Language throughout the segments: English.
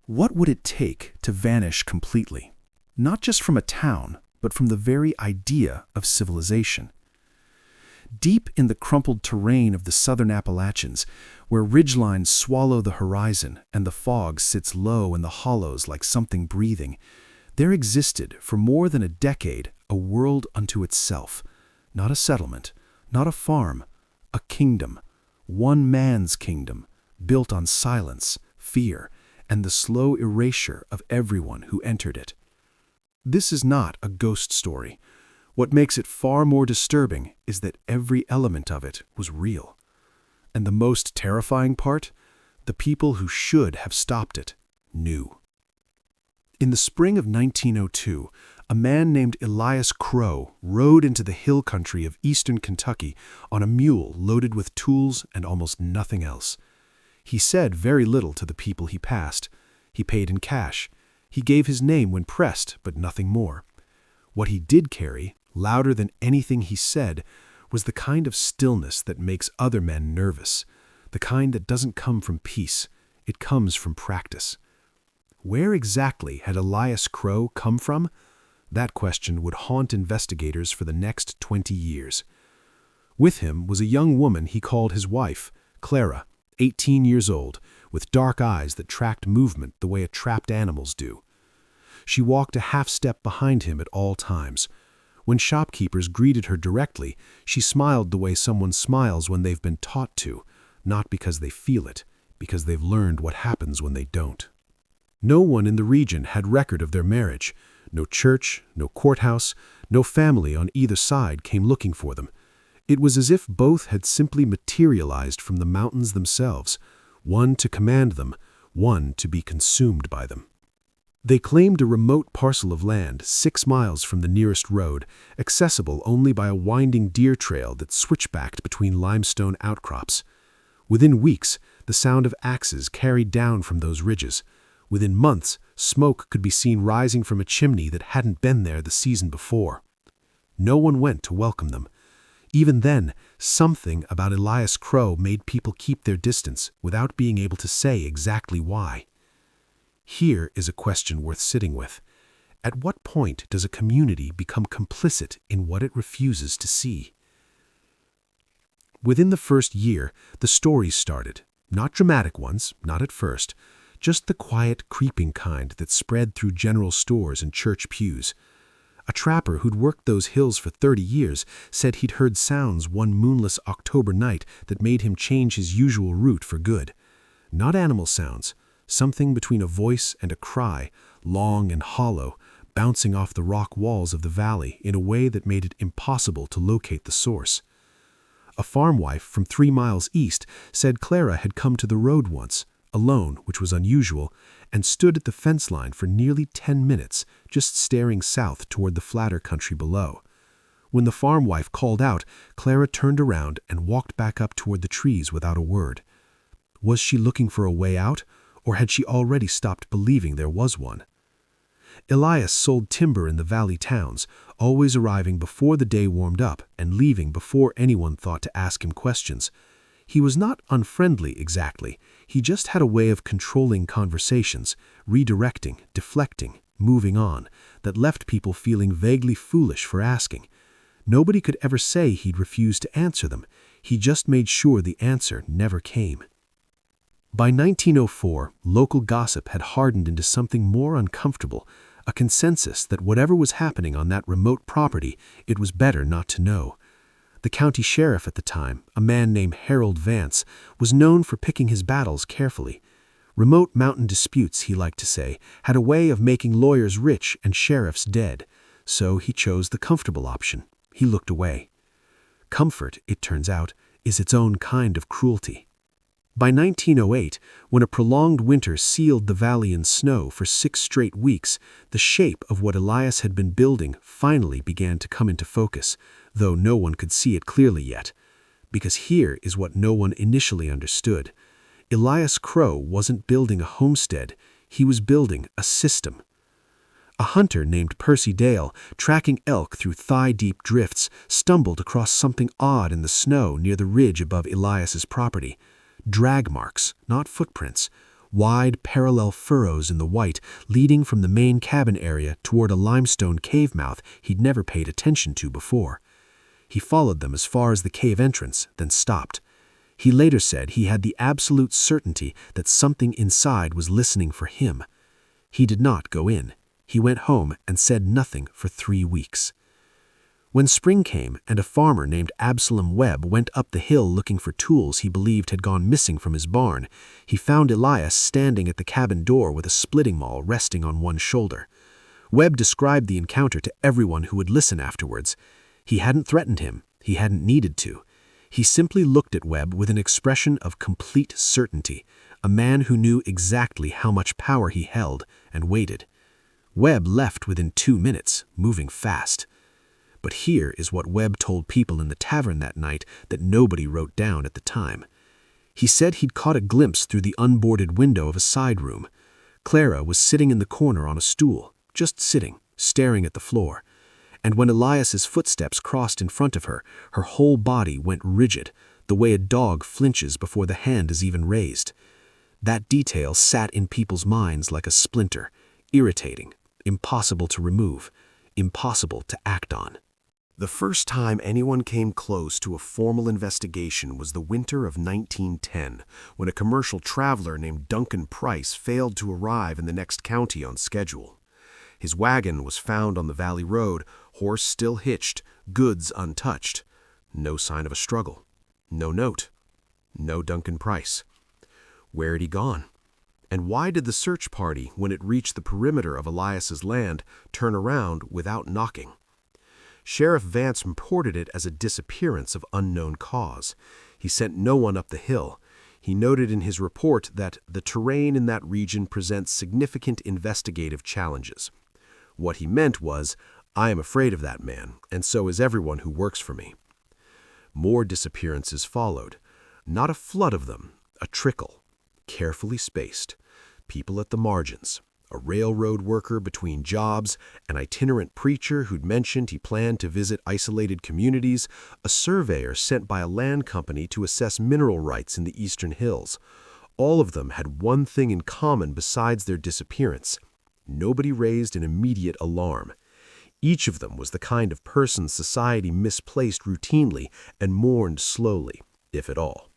What would it take to vanish completely? Not just from a town, but from the very idea of civilization. Deep in the crumpled terrain of the southern Appalachians, where ridgelines swallow the horizon and the fog sits low in the hollows like something breathing, there existed for more than a decade a world unto itself. Not a settlement, not a farm, a kingdom. One man's kingdom, built on silence, fear, and the slow erasure of everyone who entered it. This is not a ghost story. What makes it far more disturbing is that every element of it was real. And the most terrifying part? The people who should have stopped it knew. In the spring of 1902, a man named Elias Crow rode into the hill country of eastern Kentucky on a mule loaded with tools and almost nothing else. He said very little to the people he passed. He paid in cash. He gave his name when pressed, but nothing more. What he did carry, louder than anything he said, was the kind of stillness that makes other men nervous, the kind that doesn't come from peace, it comes from practice. Where exactly had Elias Crow come from? That question would haunt investigators for the next 20 years. With him was a young woman he called his wife, Clara, 18 years old, with dark eyes that tracked movement the way a trapped animal's do. She walked a half step behind him at all times. When shopkeepers greeted her directly, she smiled the way someone smiles when they've been taught to, not because they feel it, because they've learned what happens when they don't. No one in the region had record of their marriage. No church, no courthouse, no family on either side came looking for them. It was as if both had simply materialized from the mountains themselves, one to command them, one to be consumed by them. They claimed a remote parcel of land 6 miles from the nearest road, accessible only by a winding deer trail that switchbacked between limestone outcrops. Within weeks, the sound of axes carried down from those ridges. Within months, smoke could be seen rising from a chimney that hadn't been there the season before. No one went to welcome them. Even then, something about Elias Crow made people keep their distance without being able to say exactly why. Here is a question worth sitting with. At what point does a community become complicit in what it refuses to see? Within the first year, the stories started. Not dramatic ones, not at first. Just the quiet, creeping kind that spread through general stores and church pews. A trapper who'd worked those hills for 30 years said he'd heard sounds one moonless October night that made him change his usual route for good. Not animal sounds, something between a voice and a cry, long and hollow, bouncing off the rock walls of the valley in a way that made it impossible to locate the source. A farm wife from 3 miles east said Clara had come to the road once, alone, which was unusual, and stood at the fence line for nearly 10 minutes, just staring south toward the flatter country below. When the farm wife called out, Clara turned around and walked back up toward the trees without a word. Was she looking for a way out, or had she already stopped believing there was one? Elias sold timber in the valley towns, always arriving before the day warmed up and leaving before anyone thought to ask him questions. He was not unfriendly exactly. He just had a way of controlling conversations, redirecting, deflecting, moving on, that left people feeling vaguely foolish for asking. Nobody could ever say he'd refuse to answer them. He just made sure the answer never came. By 1904, local gossip had hardened into something more uncomfortable, a consensus that whatever was happening on that remote property, it was better not to know. The county sheriff at the time, a man named Harold Vance, was known for picking his battles carefully. Remote mountain disputes, he liked to say, had a way of making lawyers rich and sheriffs dead, so he chose the comfortable option. He looked away. Comfort, it turns out, is its own kind of cruelty. By 1908, when a prolonged winter sealed the valley in snow for 6 straight weeks, the shape of what Elias had been building finally began to come into focus, though no one could see it clearly yet. Because here is what no one initially understood. Elias Crow wasn't building a homestead, he was building a system. A hunter named Percy Dale, tracking elk through thigh-deep drifts, stumbled across something odd in the snow near the ridge above Elias's property. Drag marks, not footprints. wide, parallel furrows in the white leading from the main cabin area toward a limestone cave mouth he'd never paid attention to before. He followed them as far as the cave entrance, then stopped. He later said he had the absolute certainty that something inside was listening for him. He did not go in. He went home and said nothing for 3 weeks. When spring came and a farmer named Absalom Webb went up the hill looking for tools he believed had gone missing from his barn, he found Elias standing at the cabin door with a splitting maul resting on one shoulder. Webb described the encounter to everyone who would listen afterwards. He hadn't threatened him. He hadn't needed to. He simply looked at Webb with an expression of complete certainty, a man who knew exactly how much power he held, and waited. Webb left within 2 minutes, moving fast. But here is what Webb told people in the tavern that night that nobody wrote down at the time. He said he'd caught a glimpse through the unboarded window of a side room. Clara was sitting in the corner on a stool, just sitting, staring at the floor. And when Elias's footsteps crossed in front of her, her whole body went rigid, the way a dog flinches before the hand is even raised. That detail sat in people's minds like a splinter, irritating, impossible to remove, impossible to act on. The first time anyone came close to a formal investigation was the winter of 1910, when a commercial traveler named Duncan Price failed to arrive in the next county on schedule. His wagon was found on the valley road, horse still hitched, goods untouched. No sign of a struggle. No note. No Duncan Price. Where had he gone? And why did the search party, when it reached the perimeter of Elias's land, turn around without knocking? Sheriff Vance reported it as a disappearance of unknown cause. He sent no one up the hill. He noted in his report that the terrain in that region presents significant investigative challenges. What he meant was, I am afraid of that man, and so is everyone who works for me. More disappearances followed. Not a flood of them, a trickle, carefully spaced. People at the margins, a railroad worker between jobs, an itinerant preacher who'd mentioned he planned to visit isolated communities, a surveyor sent by a land company to assess mineral rights in the eastern hills. All of them had one thing in common besides their disappearance. Nobody raised an immediate alarm. Each of them was the kind of person society misplaced routinely and mourned slowly, if at all.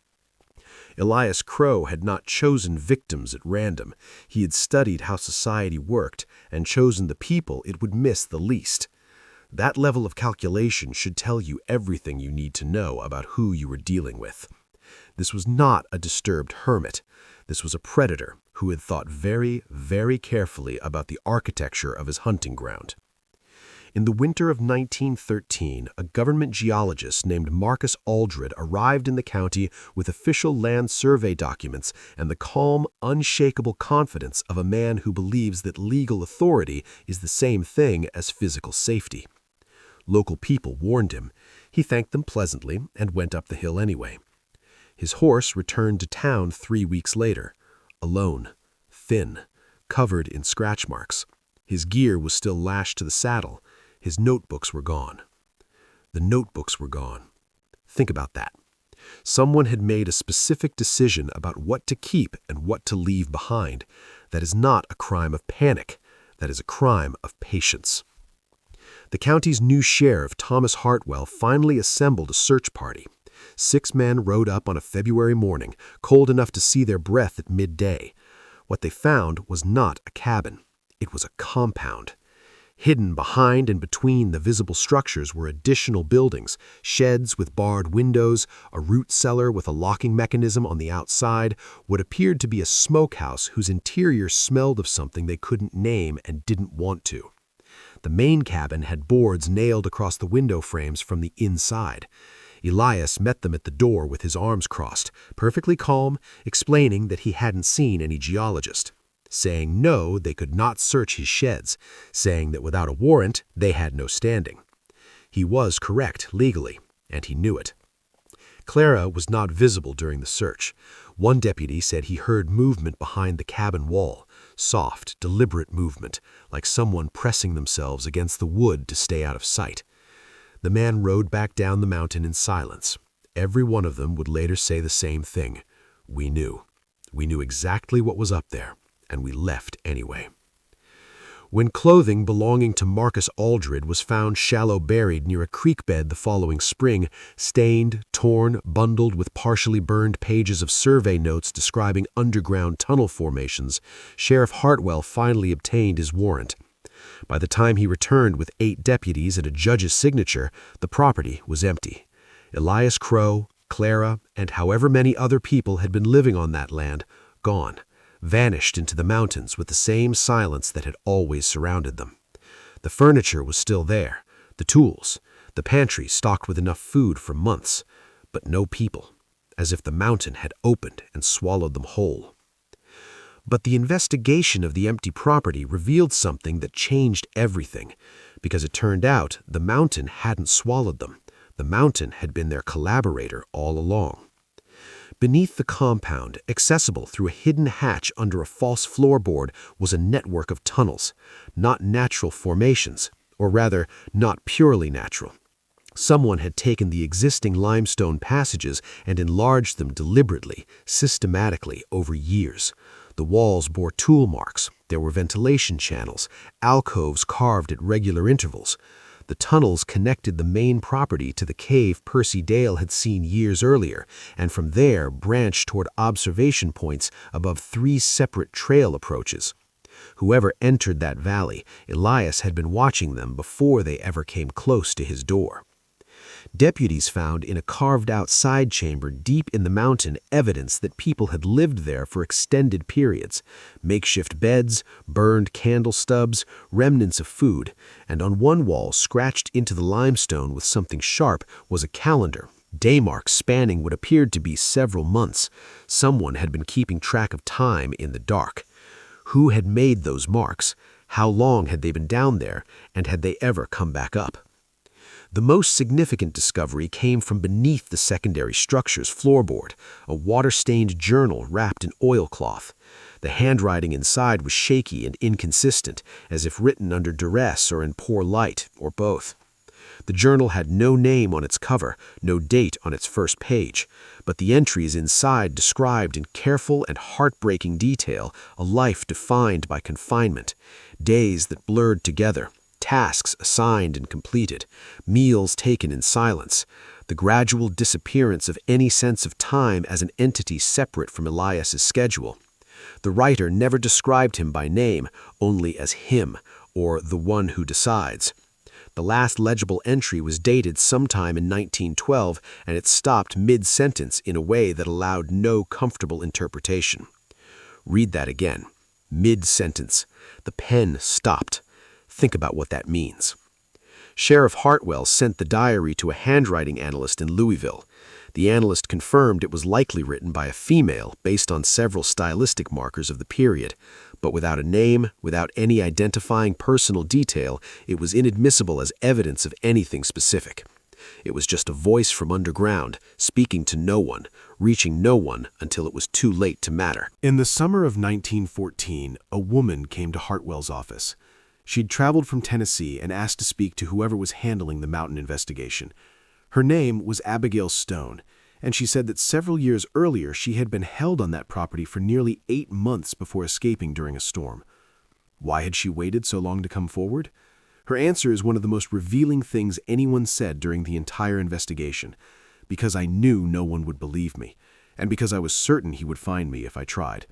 Elias Crow had not chosen victims at random. He had studied how society worked and chosen the people it would miss the least. That level of calculation should tell you everything you need to know about who you were dealing with. This was not a disturbed hermit. This was a predator who had thought very, very carefully about the architecture of his hunting ground. In the winter of 1913, a government geologist named Marcus Aldred arrived in the county with official land survey documents and the calm, unshakable confidence of a man who believes that legal authority is the same thing as physical safety. Local people warned him. He thanked them pleasantly and went up the hill anyway. His horse returned to town 3 weeks later, alone, thin, covered in scratch marks. His gear was still lashed to the saddle. His notebooks were gone. The notebooks were gone. Think about that. Someone had made a specific decision about what to keep and what to leave behind. That is not a crime of panic. That is a crime of patience. The county's new sheriff, Thomas Hartwell, finally assembled a search party. 6 men rode up on a February morning, cold enough to see their breath at midday. What they found was not a cabin. It was a compound. Hidden behind and between the visible structures were additional buildings, sheds with barred windows, a root cellar with a locking mechanism on the outside, what appeared to be a smokehouse whose interior smelled of something they couldn't name and didn't want to. The main cabin had boards nailed across the window frames from the inside. Elias met them at the door with his arms crossed, perfectly calm, explaining that he hadn't seen any geologist. Saying no, they could not search his sheds, saying that without a warrant, they had no standing. He was correct legally, and he knew it. Clara was not visible during the search. One deputy said he heard movement behind the cabin wall, soft, deliberate movement, like someone pressing themselves against the wood to stay out of sight. The man rode back down the mountain in silence. Every one of them would later say the same thing. We knew. We knew exactly what was up there, and we left anyway. When clothing belonging to Marcus Aldred was found shallow buried near a creek bed the following spring, stained, torn, bundled with partially burned pages of survey notes describing underground tunnel formations, Sheriff Hartwell finally obtained his warrant. By the time he returned with 8 deputies and a judge's signature, the property was empty. Elias Crow, Clara, and however many other people had been living on that land, gone. Vanished into the mountains with the same silence that had always surrounded them. The furniture was still there, the tools, the pantry stocked with enough food for months, but no people, as if the mountain had opened and swallowed them whole. But the investigation of the empty property revealed something that changed everything, because it turned out the mountain hadn't swallowed them. The mountain had been their collaborator all along. Beneath the compound, accessible through a hidden hatch under a false floorboard, was a network of tunnels, not natural formations, or rather, not purely natural. Someone had taken the existing limestone passages and enlarged them deliberately, systematically over years. The walls bore tool marks, there were ventilation channels, alcoves carved at regular intervals. The tunnels connected the main property to the cave Percy Dale had seen years earlier, and from there branched toward observation points above 3 separate trail approaches. Whoever entered that valley, Elias had been watching them before they ever came close to his door. Deputies found in a carved-out side chamber deep in the mountain evidence that people had lived there for extended periods, makeshift beds, burned candle stubs, remnants of food, and on one wall scratched into the limestone with something sharp was a calendar, day marks spanning what appeared to be several months. Someone had been keeping track of time in the dark. Who had made those marks? How long had they been down there, and had they ever come back up? The most significant discovery came from beneath the secondary structure's floorboard, a water-stained journal wrapped in oilcloth. The handwriting inside was shaky and inconsistent, as if written under duress or in poor light, or both. The journal had no name on its cover, no date on its first page, but the entries inside described in careful and heartbreaking detail a life defined by confinement, days that blurred together, tasks assigned and completed, meals taken in silence, the gradual disappearance of any sense of time as an entity separate from Elias's schedule. The writer never described him by name, only as him, or the one who decides. The last legible entry was dated sometime in 1912, and it stopped mid-sentence in a way that allowed no comfortable interpretation. Read that again. Mid-sentence. The pen stopped. Think about what that means. Sheriff Hartwell sent the diary to a handwriting analyst in Louisville. The analyst confirmed it was likely written by a female based on several stylistic markers of the period, but without a name, without any identifying personal detail, it was inadmissible as evidence of anything specific. It was just a voice from underground, speaking to no one, reaching no one until it was too late to matter. In the summer of 1914, a woman came to Hartwell's office. She'd traveled from Tennessee and asked to speak to whoever was handling the mountain investigation. Her name was Abigail Stone, and she said that several years earlier she had been held on that property for nearly 8 months before escaping during a storm. Why had she waited so long to come forward? Her answer is one of the most revealing things anyone said during the entire investigation. Because I knew no one would believe me, and because I was certain he would find me if I tried.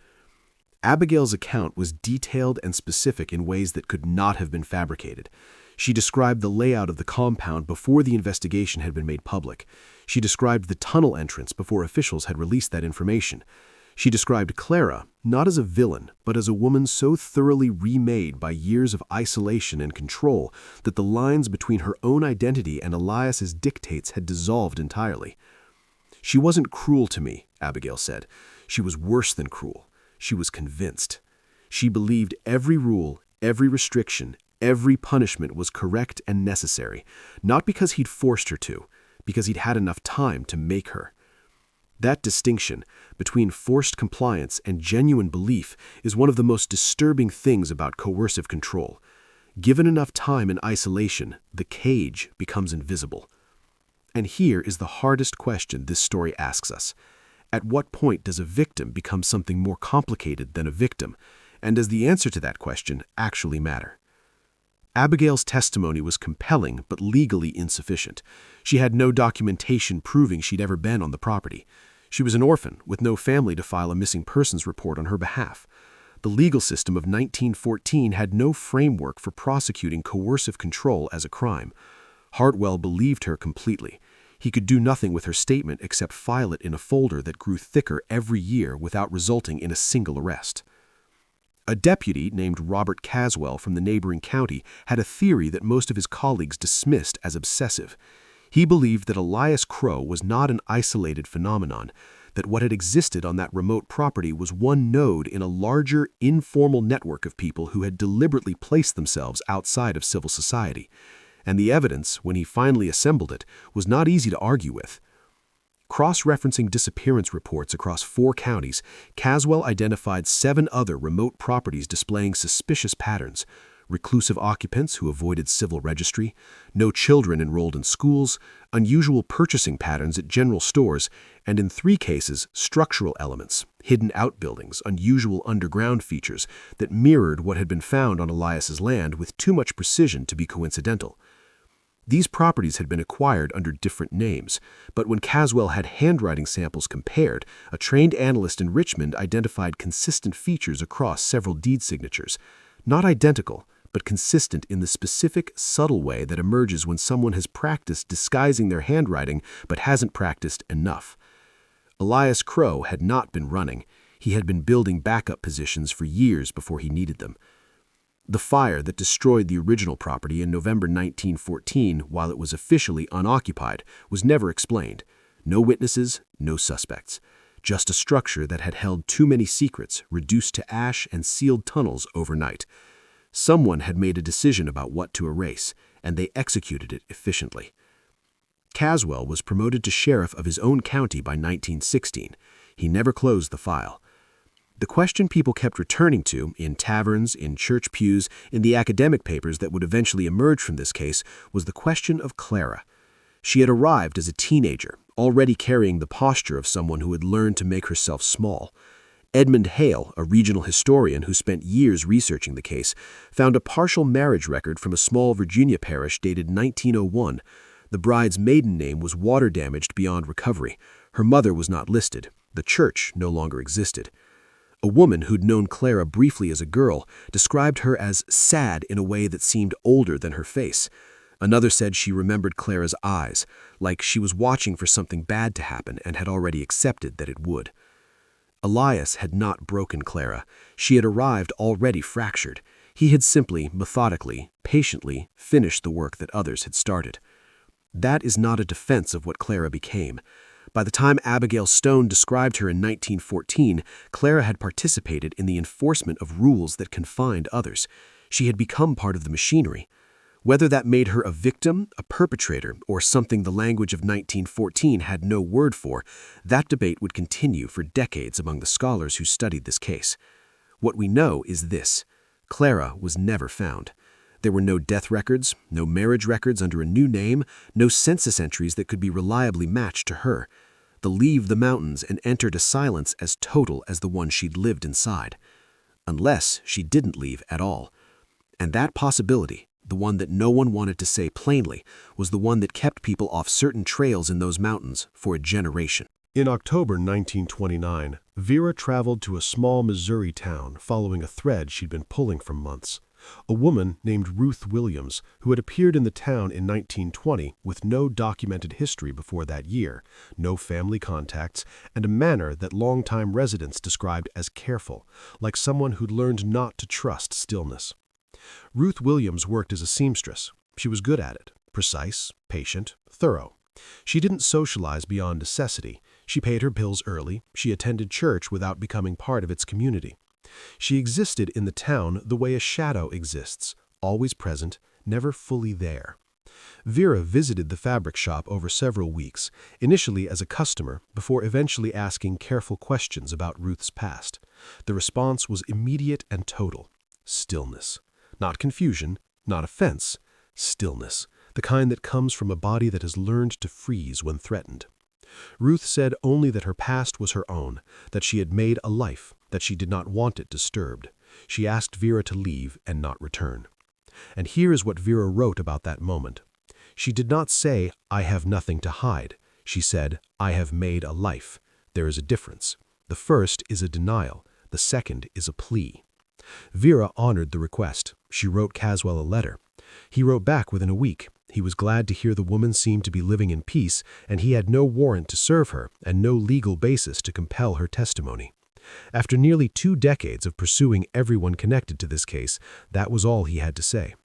Abigail's account was detailed and specific in ways that could not have been fabricated. She described the layout of the compound before the investigation had been made public. She described the tunnel entrance before officials had released that information. She described Clara not as a villain, but as a woman so thoroughly remade by years of isolation and control that the lines between her own identity and Elias's dictates had dissolved entirely. She wasn't cruel to me, Abigail said. She was worse than cruel. She was convinced. She believed every rule, every restriction, every punishment was correct and necessary, not because he'd forced her to, because he'd had enough time to make her. That distinction between forced compliance and genuine belief is one of the most disturbing things about coercive control. Given enough time in isolation, the cage becomes invisible. And here is the hardest question this story asks us. At what point does a victim become something more complicated than a victim? And does the answer to that question actually matter? Abigail's testimony was compelling but legally insufficient. She had no documentation proving she'd ever been on the property. She was an orphan with no family to file a missing persons report on her behalf. The legal system of 1914 had no framework for prosecuting coercive control as a crime. Hartwell believed her completely. He could do nothing with her statement except file it in a folder that grew thicker every year without resulting in a single arrest. A deputy named Robert Caswell from the neighboring county had a theory that most of his colleagues dismissed as obsessive. He believed that Elias Crow was not an isolated phenomenon, that what had existed on that remote property was one node in a larger, informal network of people who had deliberately placed themselves outside of civil society. And the evidence, when he finally assembled it, was not easy to argue with. Cross-referencing disappearance reports across 4 counties, Caswell identified 7 other remote properties displaying suspicious patterns: reclusive occupants who avoided civil registry, no children enrolled in schools, unusual purchasing patterns at general stores, and in 3 cases, structural elements, hidden outbuildings, unusual underground features that mirrored what had been found on Elias's land with too much precision to be coincidental. These properties had been acquired under different names, but when Caswell had handwriting samples compared, a trained analyst in Richmond identified consistent features across several deed signatures. Not identical, but consistent in the specific, subtle way that emerges when someone has practiced disguising their handwriting but hasn't practiced enough. Elias Crow had not been running. He had been building backup positions for years before he needed them. The fire that destroyed the original property in November 1914, while it was officially unoccupied, was never explained. No witnesses, no suspects. Just a structure that had held too many secrets, reduced to ash and sealed tunnels overnight. Someone had made a decision about what to erase, and they executed it efficiently. Caswell was promoted to sheriff of his own county by 1916. He never closed the file. The question people kept returning to, in taverns, in church pews, in the academic papers that would eventually emerge from this case, was the question of Clara. She had arrived as a teenager, already carrying the posture of someone who had learned to make herself small. Edmund Hale, a regional historian who spent years researching the case, found a partial marriage record from a small Virginia parish dated 1901. The bride's maiden name was water-damaged beyond recovery. Her mother was not listed. The church no longer existed. A woman who'd known Clara briefly as a girl described her as sad in a way that seemed older than her face. Another said she remembered Clara's eyes, like she was watching for something bad to happen and had already accepted that it would. Elias had not broken Clara. She had arrived already fractured. He had simply, methodically, patiently finished the work that others had started. That is not a defense of what Clara became. By the time Abigail Stone described her in 1914, Clara had participated in the enforcement of rules that confined others. She had become part of the machinery. Whether that made her a victim, a perpetrator, or something the language of 1914 had no word for, that debate would continue for decades among the scholars who studied this case. What we know is this: Clara was never found. There were no death records, no marriage records under a new name, no census entries that could be reliably matched to her. The leave the mountains and entered a silence as total as the one she'd lived inside. Unless she didn't leave at all. And that possibility, the one that no one wanted to say plainly, was the one that kept people off certain trails in those mountains for a generation. In October 1929, Vera traveled to a small Missouri town following a thread she'd been pulling for months. A woman named Ruth Williams, who had appeared in the town in 1920 with no documented history before that year, no family contacts, and a manner that longtime residents described as careful, like someone who'd learned not to trust stillness. Ruth Williams worked as a seamstress. She was good at it, precise, patient, thorough. She didn't socialize beyond necessity. She paid her bills early. She attended church without becoming part of its community. She existed in the town the way a shadow exists, always present, never fully there. Vera visited the fabric shop over several weeks, initially as a customer, before eventually asking careful questions about Ruth's past. The response was immediate and total: stillness. Not confusion, not offense, stillness, the kind that comes from a body that has learned to freeze when threatened. Ruth said only that her past was her own, that she had made a life, that she did not want it disturbed. She asked Vera to leave and not return. And here is what Vera wrote about that moment. She did not say, "I have nothing to hide." She said, "I have made a life." There is a difference. The first is a denial. The second is a plea. Vera honored the request. She wrote Caswell a letter. He wrote back within a week. He was glad to hear the woman seemed to be living in peace, and he had no warrant to serve her and no legal basis to compel her testimony. After nearly 2 decades of pursuing everyone connected to this case, that was all he had to say.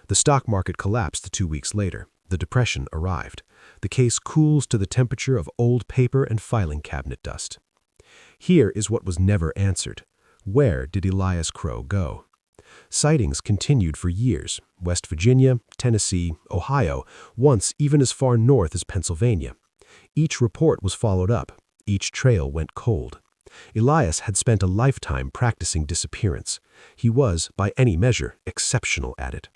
The stock market collapsed 2 weeks later. The depression arrived. The case cools to the temperature of old paper and filing cabinet dust. Here is what was never answered. Where did Elias Crow go? Sightings continued for years. West Virginia, Tennessee, Ohio, once even as far north as Pennsylvania. Each report was followed up. Each trail went cold. Elias had spent a lifetime practicing disappearance. He was, by any measure, exceptional at it.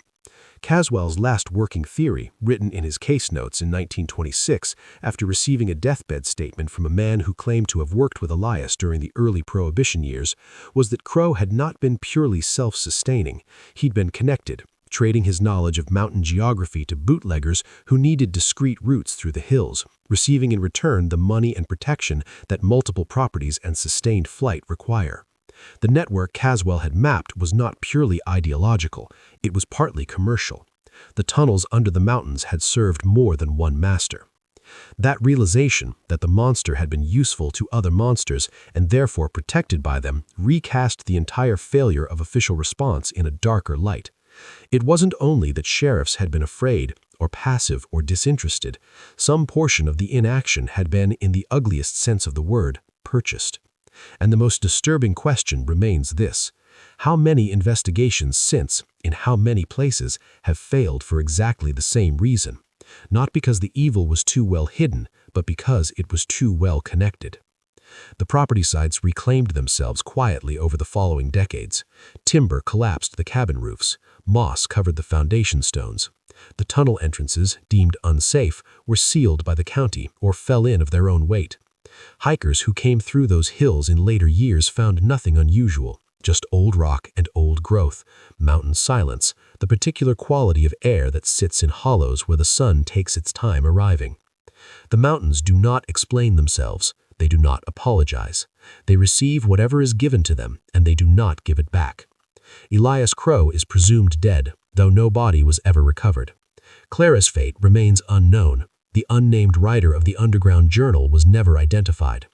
Caswell's last working theory, written in his case notes in 1926 after receiving a deathbed statement from a man who claimed to have worked with Elias during the early Prohibition years, was that Crow had not been purely self-sustaining. He'd been connected, trading his knowledge of mountain geography to bootleggers who needed discreet routes through the hills, receiving in return the money and protection that multiple properties and sustained flight require. The network Caswell had mapped was not purely ideological, it was partly commercial. The tunnels under the mountains had served more than one master. That realization that the monster had been useful to other monsters and therefore protected by them recast the entire failure of official response in a darker light. It wasn't only that sheriffs had been afraid, or passive, or disinterested. Some portion of the inaction had been, in the ugliest sense of the word, purchased. And the most disturbing question remains this: how many investigations since, in how many places, have failed for exactly the same reason? Not because the evil was too well hidden, but because it was too well connected. The property sites reclaimed themselves quietly over the following decades. Timber collapsed the cabin roofs. Moss covered the foundation stones. The tunnel entrances, deemed unsafe, were sealed by the county or fell in of their own weight. Hikers who came through those hills in later years found nothing unusual, just old rock and old growth, mountain silence, the particular quality of air that sits in hollows where the sun takes its time arriving. The mountains do not explain themselves. They do not apologize. They receive whatever is given to them, and they do not give it back. Elias Crow is presumed dead, though no body was ever recovered. Clara's fate remains unknown. The unnamed writer of the Underground Journal was never identified.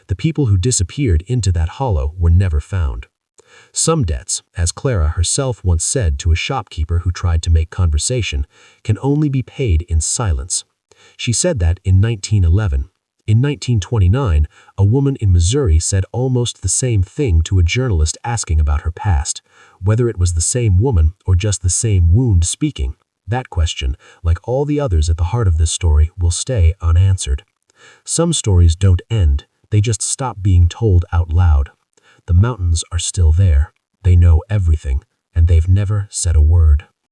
The people who disappeared into that hollow were never found. Some debts, as Clara herself once said to a shopkeeper who tried to make conversation, can only be paid in silence. She said that in 1911. In 1929, a woman in Missouri said almost the same thing to a journalist asking about her past. Whether it was the same woman or just the same wound speaking, that question, like all the others at the heart of this story, will stay unanswered. Some stories don't end, they just stop being told out loud. The mountains are still there. They know everything, and they've never said a word.